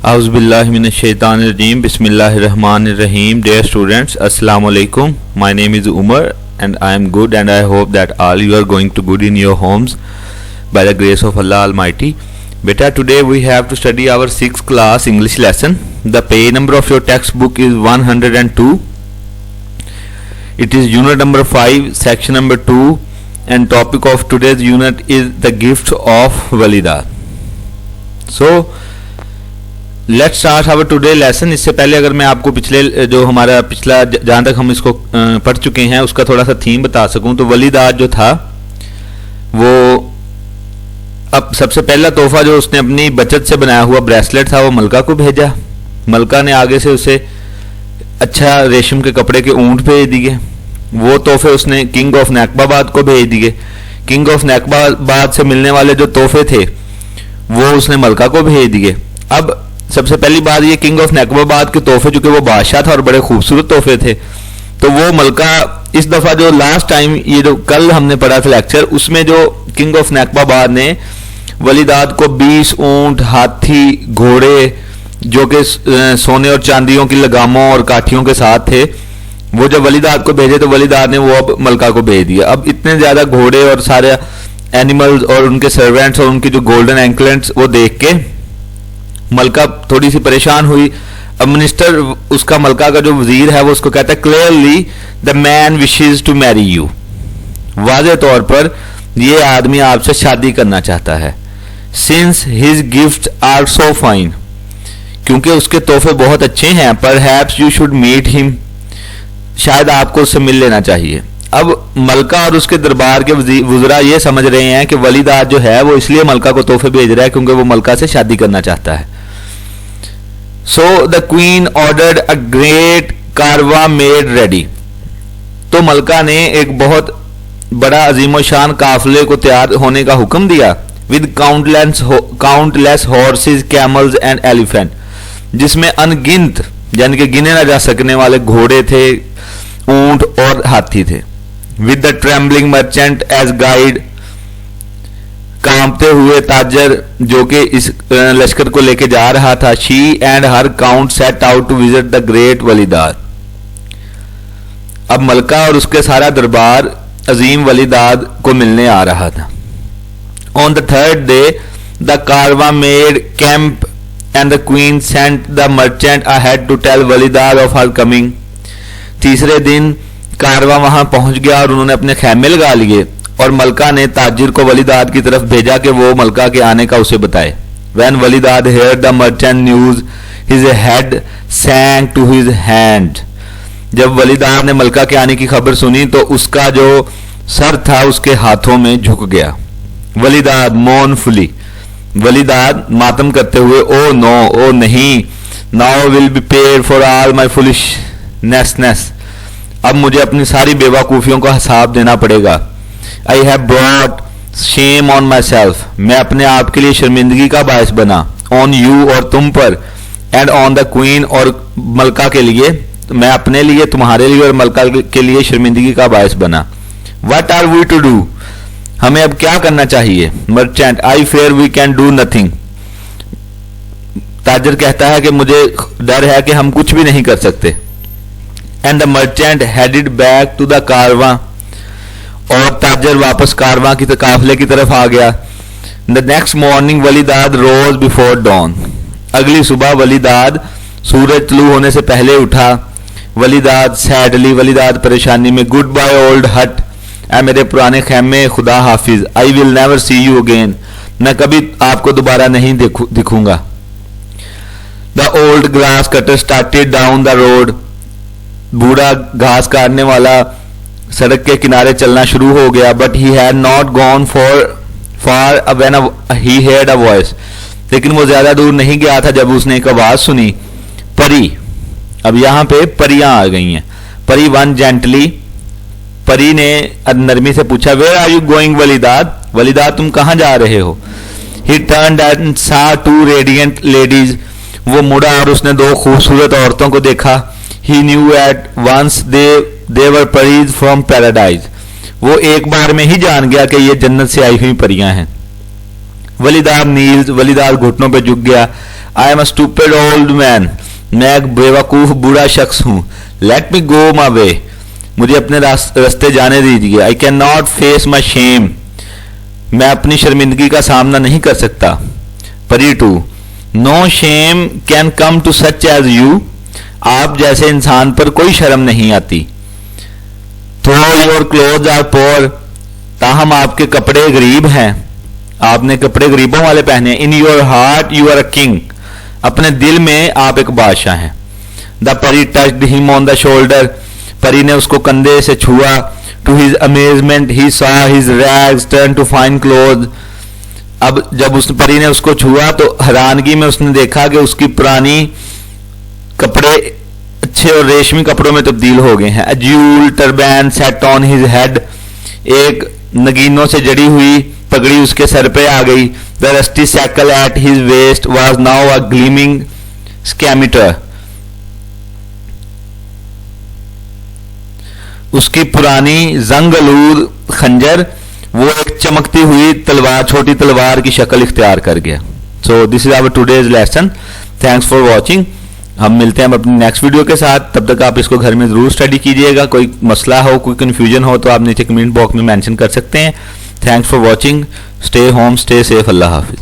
Auzubillahiminash-shaytanir-rajeem. Bismillahir-rahmanir-rahim. Dear students, Assalamu alaikum. My name is Umar and I am good, and I hope that all you are going to good in your homes by the grace of Allah Almighty. Beta, today we have to study our 6th class English lesson. The page number of your textbook is 102. It is unit number 5, section number 2, and topic of today's unit is the gift of Walida. So let's start our today lesson. इससे पहले अगर मैं आपको पिछले जो हमारा पिछला जहाँ तक हम इसको पढ़ चुके हैं उसका थोड़ा सा थीम बता सकूं तो वलीदाद जो था वो अब सबसे पहला तोहफा जो उसने अपनी बचत से बनाया हुआ ब्रेसलेट था वो मलका को भेजा. मलका ने आगे से उसे अच्छा रेशम के कपड़े के ऊंट भेज दिए. वो तोहफे उसने किंग ऑफ नेकबाबाद को भेज दिए. किंग ऑफ नेकबाबाद से मिलने वाले जो तोहफे थे वो उसने मलका को भेज दिए. अब सबसे पहली बात ये किंग ऑफ नेकबाबाद के तोहफे चूंकि वो बादशाह था और बड़े खूबसूरत तोहफे थे तो वो मलका इस दफा जो लास्ट टाइम ये जो कल हमने पढ़ा था लेक्चर उसमें जो किंग ऑफ नेकबाबाद ने वलीदाद को 20 ऊंट, हाथी, घोड़े जो कि सोने और चांदियों की लगामों और काठियों के साथ थे वो जब वलीदाद को भेजे तो वलीदाद ने वो अब मलका को भेज दिया. अब इतने ज्यादा घोड़े और सारे एनिमल्स और उनके सर्वेंट्स और उनकी जो गोल्डन एंकलेट्स वो देख के मलका थोड़ी सी परेशान हुई. अब मिनिस्टर उसका मलका का जो वजीर है वो उसको कहता है clearly the man wishes to marry you. वाज़े तौर पर ये आदमी आपसे शादी करना चाहता है. Since his gift are so fine, क्योंकि उसके तोहफे बहुत अच्छे हैं. Perhaps you should meet him, शायद आपको उससे मिल लेना चाहिए. अब मलका और उसके दरबार के वज़रा ये समझ रहे हैं कि वलीदाद जो है वो इसलिए मलका को तोहफे भेज रहा है क्योंकि वो मलका से शादी करना चाहता है. So the queen ordered a great कारवा मेड रेडी. तो मलका ने एक बहुत बड़ा अजीम शान काफिले को तैयार होने का हुक्म दिया. With countless horses, camels and elephant, जिसमें अनगिनत यानी कि गिने ना जा सकने वाले घोड़े थे, ऊंट और हाथी थे. With the trembling merchant as guide, कांपते हुए ताजर जो कि इस लश्कर को लेके जा रहा था. She and her count set out to visit the great Walidad. अब मलका और उसके सारा दरबार अजीम वलीदाद को मिलने आ रहा था. On the third day the caravan made camp and the queen sent the merchant ahead to tell Walidad of her coming. तीसरे दिन कारवा वहां पहुंच गया और उन्होंने अपने खैमे लगा लिए और मलका ने ताजिर को वलीदाद की तरफ भेजा कि वो मलका के आने का उसे बताए. When वलीदाद heard the merchant news, his head sank to his hand. जब वलीदाद ने मलका के आने की खबर सुनी तो उसका जो सर था उसके हाथों में झुक गया. वलीदाद mournfully, वलीदाद मातम करते हुए, ओ नो, ओ नहीं, now will be paid for all my foolishness. अब मुझे अपनी सारी बेवकूफियों का हिसाब देना पड़ेगा. I have brought shame on myself, मैं अपने आप के लिए शर्मिंदगी का बायस बना. On you, और तुम पर. And on the queen, और मलका के लिए, मैं अपने लिए, तुम्हारे लिए और मलका के लिए शर्मिंदगी का बायस बना. What are we to do, हमें अब क्या करना चाहिए. Merchant, I fear we can do nothing. ताजर कहता है कि मुझे डर है कि हम कुछ भी नहीं कर सकते. And the merchant headed back to the कारवां, और ताजर वापस कारवां की काफिले की तरफ आ गया. The next morning वलीदाद rose before dawn. अगली सुबह वलीदाद सूरज तुलू होने से पहले उठा. वलीदाद सैडली, वलीदाद परेशानी में, गुड बाय ओल्ड हट, ऐ मेरे पुराने खैमे, खुदा हाफिज. I will never see you again, मैं कभी आपको दोबारा नहीं दिखूंगा. The old grass cutter started down the road. बूढ़ा घास काटने वाला सड़क के किनारे चलना शुरू हो गया. But he had not gone far when he heard a voice, लेकिन वो ज्यादा दूर नहीं गया था जब उसने एक आवाज सुनी. परी, अब यहाँ पे परियां आ गई हैं. परी वन जेंटली, परी ने नरमी से पूछा, वेयर आर यू गोइंग वलीदाद, वलीदाद तुम कहाँ जा रहे हो. ही टर्न्ड एंड सा टू रेडिएंट लेडीज, वो मुड़ा और उसने दो खूबसूरत औरतों को देखा. He knew at once they were Pareez from paradise. वो एक बार में ही जान गया कि ये जन्नत से आई हुई परियां हैं. वलीदाद नील्स, वलीदाद घुटनों पे झुक गया. I am a stupid old man, मैं एक बेवकूफ बूढ़ा शख्स हूँ। लेट मी गो माई वे, मुझे अपने रास्ते जाने दीजिए। I can not face my shame, मैं अपनी शर्मिंदगी का सामना नहीं कर सकता। परी 2, no shame can come to such as you, आप जैसे इंसान पर कोई शर्म नहीं आती। थो योर क्लोथ आर पोर, ताहम आपके कपड़े गरीब हैं, आपने कपड़े गरीबों वाले पहने। In your heart you are a king, अपने दिल में आप एक बादशाह हैं। The pari touched him on the shoulder, परी ने उसको कंधे से छुआ। To his amazement he saw his rags turn to fine cloth, अब जब उस परी ने उसको छुआ तो हैरानगी में उसने देखा कि उसकी पुरानी कपड़े अच्छे और रेशमी कपड़ों में तब्दील हो गए हैं। A jewel turban set on his head, एक नगीनों से जड़ी हुई पगड़ी उसके सर पे आ गई। The rusty sickle at his waist was now a gleaming scimitar, उसकी पुरानी जंग-आलूद खंजर वो एक चमकती हुई तलवार, छोटी तलवार की शक्ल इख्तियार कर गया। So this is our today's lesson, thanks for watching. हम मिलते हैं अपनी नेक्स्ट वीडियो के साथ, तब तक आप इसको घर में जरूर स्टडी कीजिएगा। कोई मसला हो, कोई कंफ्यूजन हो तो आप नीचे कमेंट बॉक्स में मेंशन कर सकते हैं। Thanks for watching, stay home, stay safe, Allah Hafiz.